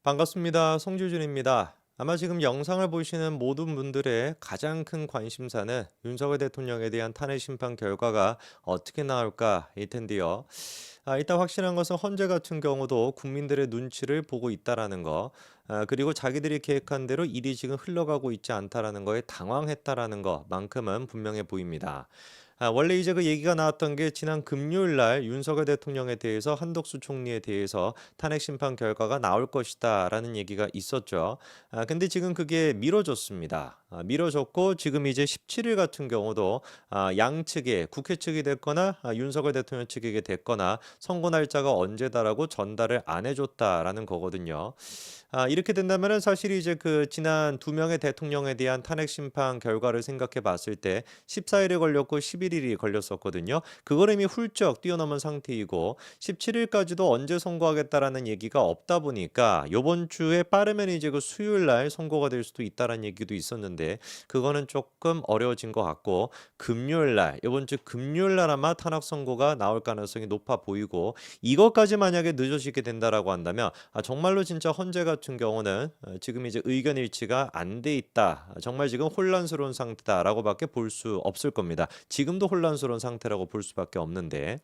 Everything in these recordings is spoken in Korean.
반갑습니다. 송주준입니다. 아마 지금 영상을 보시는 모든 분들의 가장 큰 관심사는 윤석열 대통령에 대한 탄핵 심판 결과가 어떻게 나올까일 텐데요. 일단 확실한 것은 헌재 같은 경우도 국민들의 눈치를 보고 있다라는 거, 그리고 자기들이 계획한 대로 일이 지금 흘러가고 있지 않다라는 거에 당황했다라는 것만큼은 분명해 보입니다. 원래 이제 그 얘기가 나왔던 게 지난 금요일 날 윤석열 대통령에 대해서 한덕수 총리에 대해서 탄핵 심판 결과가 나올 것이다라는 얘기가 있었죠. 근데 지금 그게 미뤄졌습니다. 미뤄졌고 지금 이제 17일 같은 경우도 양측에 국회 측이 됐거나 윤석열 대통령 측에게 됐거나 선고 날짜가 언제다라고 전달을 안 해줬다라는 거거든요. 이렇게 된다면은 사실 이제 그 지난 두 명의 대통령에 대한 탄핵 심판 결과를 생각해 봤을 때 14일에 걸렸고 11일이 걸렸었거든요. 그걸 이미 훌쩍 뛰어넘은 상태이고 17일까지도 언제 선고하겠다라는 얘기가 없다 보니까 요번 주에 빠르면 이제 그 수요일 날 선고가 될 수도 있다라는 얘기도 있었는데 그거는 조금 어려워진 것 같고 금요일 날 요번 주 금요일 날 아마 탄핵 선고가 나올 가능성이 높아 보이고 이것까지 만약에 늦어지게 된다라고 한다면 정말로 진짜 헌재 같은 경우는 지금 이제 의견 일치가 안 돼 있다. 정말 지금 혼란스러운 상태다라고밖에 볼 수 없을 겁니다. 지금도 혼란스러운 상태라고 볼 수밖에 없는데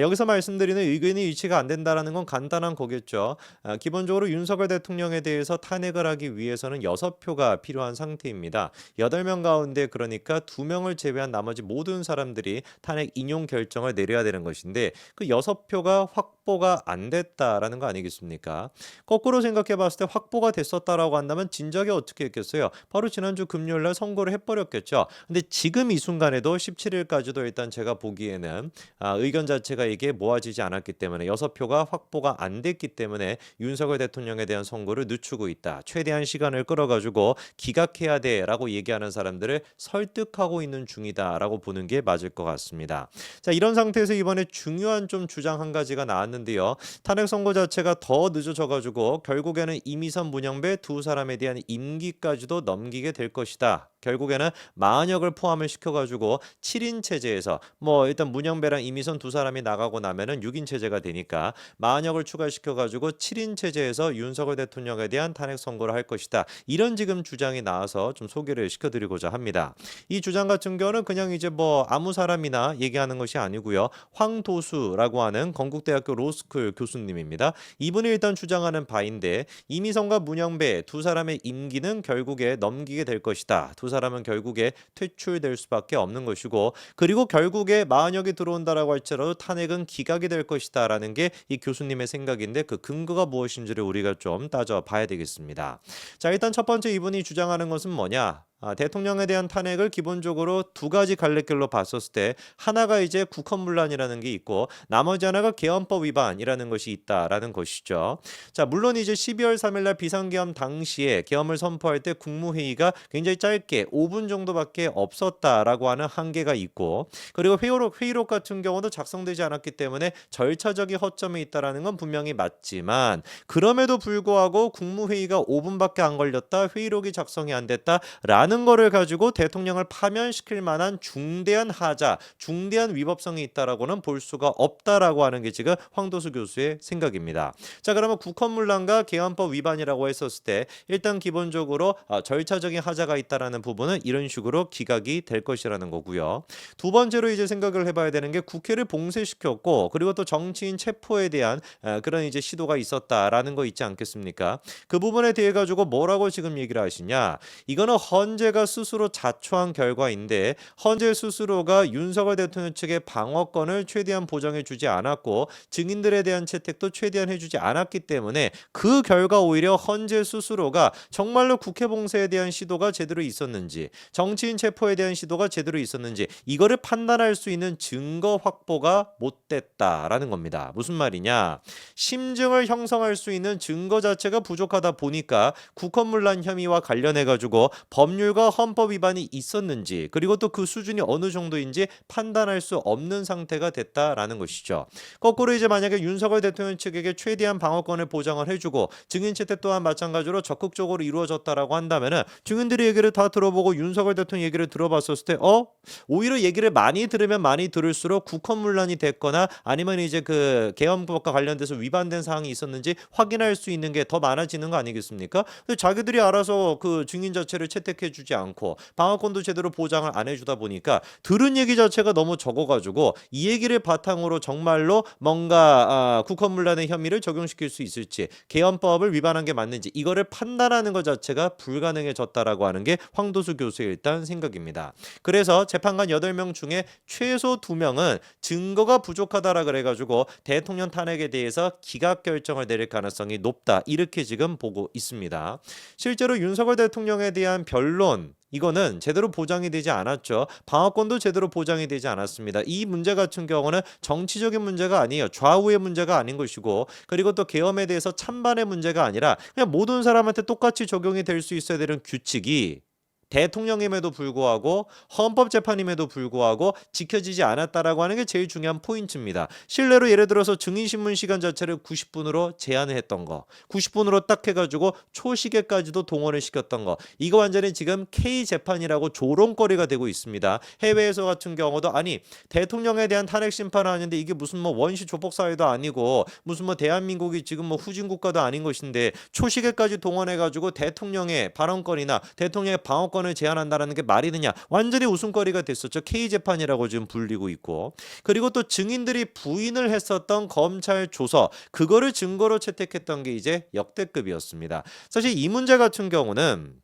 여기서 말씀드리는 의견이 일치가 안 된다라는 건 간단한 거겠죠. 기본적으로 윤석열 대통령에 대해서 탄핵을 하기 위해서는 6표가 필요한 상태입니다. 8명 가운데 그러니까 2명을 제외한 나머지 모든 사람들이 탄핵 인용 결정을 내려야 되는 것인데 그 6표가 확보가 안 됐다라는 거 아니겠습니까? 거꾸로 생각해 봤을 때 확보가 됐었다라고 한다면 진작에 어떻게 했겠어요? 바로 지난주 금요일 날 선고를 해버렸겠죠. 근데 지금 이 순간에도 17일까지도 일단 제가 보기에는 의견 자체가 이게 모아지지 않았기 때문에 6표가 확보가 안 됐기 때문에 윤석열 대통령에 대한 선고를 늦추고 있다. 최대한 시간을 끌어가지고 기각해야 돼라고 얘기하는 사람들을 설득하고 있는 중이다라고 보는 게 맞을 것 같습니다. 자, 이런 상태에서 이번에 중요한 좀 주장 한 가지가 나왔는데요. 탄핵 선고 자체가 더 늦어져 가지고 결국에는 이미선 문영배 두 사람에 대한 임기까지도 넘기게 될 것이다. 결국에는 만역을 포함을 시켜가지고 7인 체제에서 뭐 일단 문영배랑 이미선 두 사람이 나가고 나면은 6인 체제가 되니까 만역을 추가시켜가지고 7인 체제에서 윤석열 대통령에 대한 탄핵 선고를 할 것이다. 이런 지금 주장이 나와서 좀 소개를 시켜드리고자 합니다. 이 주장 같은 경우는 그냥 이제 뭐 아무 사람이나 얘기하는 것이 아니고요. 황도수라고 하는 건국대학교 로스쿨 교수님입니다. 이분이 일단 주장하는 바인데 이미선과 문영배 두 사람의 임기는 결국에 넘기게 될 것이다. 두 사람은 결국에 퇴출될 수밖에 없는 것이고 그리고 결국에 만약에 들어온다라고 할지라도 탄핵은 기각이 될 것이다라는 게 이 교수님의 생각인데 그 근거가 무엇인지를 우리가 좀 따져봐야 되겠습니다. 자, 일단 첫 번째 이분이 주장하는 것은 뭐냐? 대통령에 대한 탄핵을 기본적으로 두 가지 갈래길로 봤었을 때 하나가 이제 국헌문란이라는 게 있고 나머지 하나가 개헌법 위반이라는 것이 있다라는 것이죠. 자, 물론 이제 12월 3일 날 비상계엄 당시에 계엄을 선포할 때 국무회의가 굉장히 짧게 5분 정도밖에 없었다라고 하는 한계가 있고 그리고 회의록 같은 경우도 작성되지 않았기 때문에 절차적인 허점이 있다라는 건 분명히 맞지만 그럼에도 불구하고 국무회의가 5분밖에 안 걸렸다. 회의록이 작성이 안 됐다라는 거를 가지고 대통령을 파면시킬 만한 중대한 하자, 중대한 위법성이 있다라고는 볼 수가 없다라고 하는 게 지금 황도수 교수의 생각입니다. 자, 그러면 국헌문란과 개헌법 위반이라고 했었을 때 일단 기본적으로 절차적인 하자가 있다라는 부분은 이런 식으로 기각이 될 것이라는 거고요. 두 번째로 이제 생각을 해봐야 되는 게 국회를 봉쇄시켰고 그리고 또 정치인 체포에 대한 그런 이제 시도가 있었다라는 거 있지 않겠습니까? 그 부분에 대해 가지고 뭐라고 지금 얘기를 하시냐? 이거는 헌재가 스스로 자초한 결과인데 헌재 스스로가 윤석열 대통령 측의 방어권을 최대한 보장해 주지 않았고 증인들에 대한 채택도 최대한 해주지 않았기 때문에 그 결과 오히려 헌재 스스로가 정말로 국회 봉쇄에 대한 시도가 제대로 있었는지 정치인 체포에 대한 시도가 제대로 있었는지 이거를 판단할 수 있는 증거 확보가 못 됐다라는 겁니다. 무슨 말이냐? 심증을 형성할 수 있는 증거 자체가 부족하다 보니까 국헌문란 혐의와 관련해 가지고 법률 법률과 헌법 위반이 있었는지 그리고 또 그 수준이 어느 정도인지 판단할 수 없는 상태가 됐다라는 것이죠. 거꾸로 이제 만약에 윤석열 대통령 측에게 최대한 방어권을 보장을 해주고 증인 채택 또한 마찬가지로 적극적으로 이루어졌다라고 한다면은 증인들의 얘기를 다 들어보고 윤석열 대통령 얘기를 들어봤었을 때 오히려 얘기를 많이 들으면 많이 들을수록 국헌문란이 됐거나 아니면 이제 그 계엄법과 관련돼서 위반된 사항이 있었는지 확인할 수 있는 게 더 많아지는 거 아니겠습니까? 근데 자기들이 알아서 그 증인 자체를 채택해주지 않고 방어권도 제대로 보장을 안 해주다 보니까 들은 얘기 자체가 너무 적어가지고 이 얘기를 바탕으로 정말로 뭔가 국헌문란의 혐의를 적용시킬 수 있을지 계엄법을 위반한 게 맞는지 이거를 판단하는 것 자체가 불가능해졌다라고 하는 게 황도수 교수의 일단 생각입니다. 그래서 재판관 8명 중에 최소 2명은 증거가 부족하다라 그래가지고 대통령 탄핵에 대해서 기각 결정을 내릴 가능성이 높다 이렇게 지금 보고 있습니다. 실제로 윤석열 대통령에 대한 변론 이거는 제대로 보장이 되지 않았죠. 방어권도 제대로 보장이 되지 않았습니다. 이 문제 같은 경우는 정치적인 문제가 아니에요. 좌우의 문제가 아닌 것이고 그리고 또 계엄에 대해서 찬반의 문제가 아니라 그냥 모든 사람한테 똑같이 적용이 될 수 있어야 되는 규칙이 대통령임에도 불구하고 헌법재판임에도 불구하고 지켜지지 않았다라고 하는 게 제일 중요한 포인트입니다. 실례로 예를 들어서 증인신문 시간 자체를 90분으로 제한을 했던 거 90분으로 딱 해가지고 초시계까지도 동원을 시켰던 거 이거 완전히 지금 K재판이라고 조롱거리가 되고 있습니다. 해외에서 같은 경우도 아니 대통령에 대한 탄핵 심판을 하는데 이게 무슨 뭐 원시 조폭 사회도 아니고 무슨 뭐 대한민국이 지금 뭐 후진 국가도 아닌 것인데 초시계까지 동원해가지고 대통령의 발언권이나 대통령의 방어권 을 제한한다라는 게 말이 되냐 완전히 웃음거리가 됐었죠. K재판이라고 지금 불리고 있고 그리고 또 증인들이 부인을 했었던 검찰 조서 그거를 증거로 채택했던 게 이제 역대급이었습니다. 사실 이 문제 같은 경우는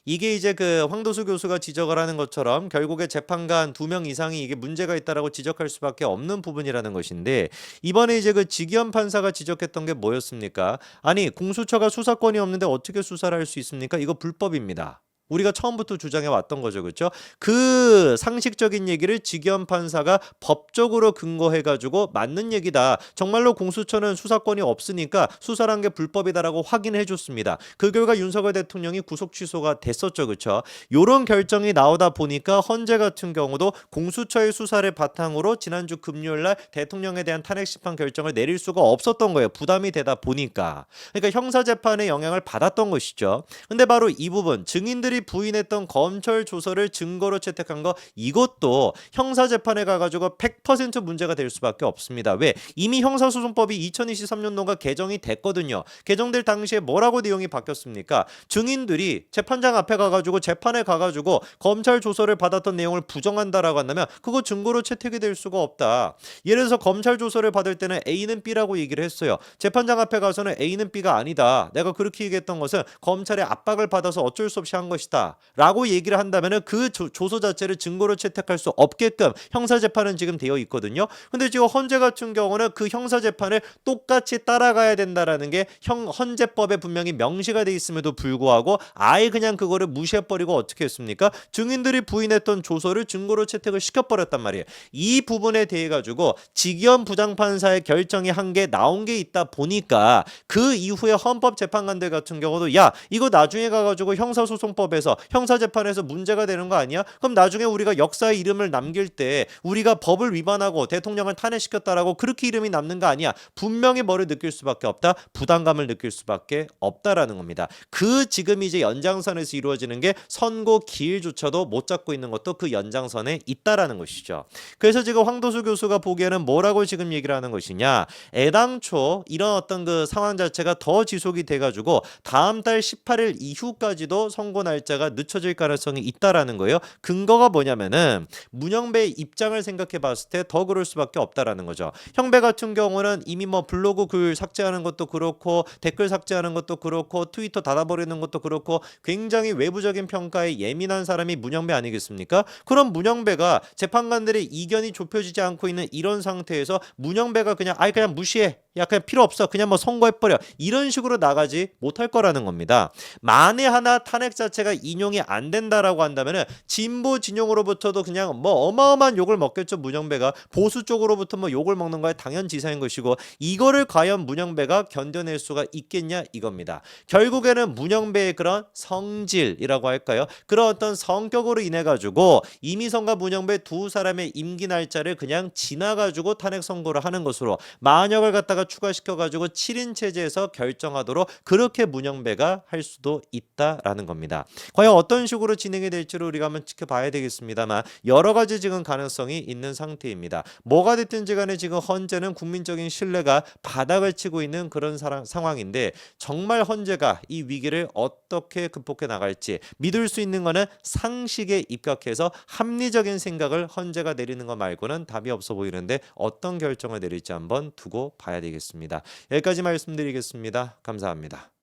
이게 이제 그 황도수 교수가 지적을 하는 것처럼 결국에 재판관 2명 이상이 이게 문제가 있다라고 지적할 수밖에 없는 부분이라는 것인데 이번에 이제 그 지기현 판사가 지적했던 게 뭐였습니까? 아니 공수처가 수사권이 없는데 어떻게 수사를 할 수 있습니까? 이거 불법입니다. 우리가 처음부터 주장해 왔던 거죠. 그렇죠? 그 상식적인 얘기를 지기현 판사가 법적으로 근거해 가지고 맞는 얘기다. 정말로 공수처는 수사권이 없으니까 수사란 게 불법이다라고 확인해 줬습니다. 그 결과 윤석열 대통령이 구속 취소가 됐었죠. 그렇죠? 요런 결정이 나오다 보니까 헌재 같은 경우도 공수처의 수사를 바탕으로 지난주 금요일 날 대통령에 대한 탄핵 심판 결정을 내릴 수가 없었던 거예요. 부담이 되다 보니까. 그러니까 형사 재판에 영향을 받았던 것이죠. 근데 바로 이 부분 증인들이 부인했던 검찰 조서를 증거로 채택한 거 이것도 형사재판에 가가지고 100% 문제가 될 수밖에 없습니다. 왜? 이미 형사소송법이 2023년도가 개정이 됐거든요. 개정될 당시에 뭐라고 내용이 바뀌었습니까? 증인들이 재판장 앞에 가가지고 재판에 가가지고 검찰 조서를 받았던 내용을 부정한다라고 한다면 그거 증거로 채택이 될 수가 없다. 예를 들어서 검찰 조서를 받을 때는 A는 B라고 얘기를 했어요. 재판장 앞에 가서는 A는 B가 아니다. 내가 그렇게 얘기했던 것은 검찰의 압박을 받아서 어쩔 수 없이 한 것이다 라고 얘기를 한다면 그 조서 자체를 증거로 채택할 수 없게끔 형사재판은 지금 되어 있거든요. 근데 지금 헌재 같은 경우는 그 형사재판을 똑같이 따라가야 된다라는 게 헌재법에 분명히 명시가 돼 있음에도 불구하고 아예 그냥 그거를 무시해버리고 어떻게 했습니까? 증인들이 부인했던 조서를 증거로 채택을 시켜버렸단 말이에요. 이 부분에 대해 가지고 지기현 부장판사의 결정이 한 게 나온 게 있다 보니까 그 이후에 헌법재판관들 같은 경우도 야 이거 나중에 가가지고 형사소송법에서 형사재판에서 문제가 되는 거 아니야? 그럼 나중에 우리가 역사의 이름을 남길 때 우리가 법을 위반하고 대통령을 탄핵시켰다라고 그렇게 이름이 남는 거 아니야? 분명히 뭐를 느낄 수밖에 없다? 부담감을 느낄 수밖에 없다라는 겁니다. 그 지금 이제 연장선에서 이루어지는 게 선고 기일조차도 못 잡고 있는 것도 그 연장선에 있다라는 것이죠. 그래서 지금 황도수 교수가 보기에는 뭐라고 지금 얘기를 하는 것이냐? 애당초 이런 어떤 그 상황 자체가 더 지속이 돼가지고 다음 달 18일 이후까지도 선고 날짜가 늦춰질 가능성이 있다라는 거예요. 근거가 뭐냐면은 문영배의 입장을 생각해 봤을 때 더 그럴 수밖에 없다라는 거죠. 형배 같은 경우는 이미 뭐 블로그 글 삭제하는 것도 그렇고 댓글 삭제하는 것도 그렇고 트위터 닫아버리는 것도 그렇고 굉장히 외부적인 평가에 예민한 사람이 문영배 아니겠습니까? 그럼 문영배가 재판관들의 이견이 좁혀지지 않고 있는 이런 상태에서 문영배가 그냥 그냥 무시해. 야 그냥 필요 없어. 그냥 뭐 선고해버려. 이런 식으로 나가지 못할 거라는 겁니다. 만에 하나 탄핵 자체가 문영배가 인용이 안 된다라고 한다면은 진보 진영으로부터도 그냥 뭐 어마어마한 욕을 먹겠죠. 문영배가 보수 쪽으로부터 뭐 욕을 먹는 거야 당연지사인 것이고, 이거를 과연 문영배가 견뎌낼 수가 있겠냐 이겁니다. 결국에는 문영배의 그런 성질이라고 할까요? 그런 어떤 성격으로 인해 가지고 이미성과 문영배 두 사람의 임기 날짜를 그냥 지나가지고 탄핵 선고를 하는 것으로 만역을 갖다가 추가시켜 가지고 7인 체제에서 결정하도록 그렇게 문영배가 할 수도 있다라는 겁니다. 과연 어떤 식으로 진행이 될지를 우리가 한번 지켜봐야 되겠습니다만, 여러 가지 지금 가능성이 있는 상태입니다. 뭐가 됐든지 간에 지금 헌재는 국민적인 신뢰가 바닥을 치고 있는 그런 상황인데, 정말 헌재가 이 위기를 어떻게 극복해 나갈지 믿을 수 있는 거는 상식에 입각해서 합리적인 생각을 헌재가 내리는 것 말고는 답이 없어 보이는데, 어떤 결정을 내릴지 한번 두고 봐야 되겠습니다. 여기까지 말씀드리겠습니다. 감사합니다.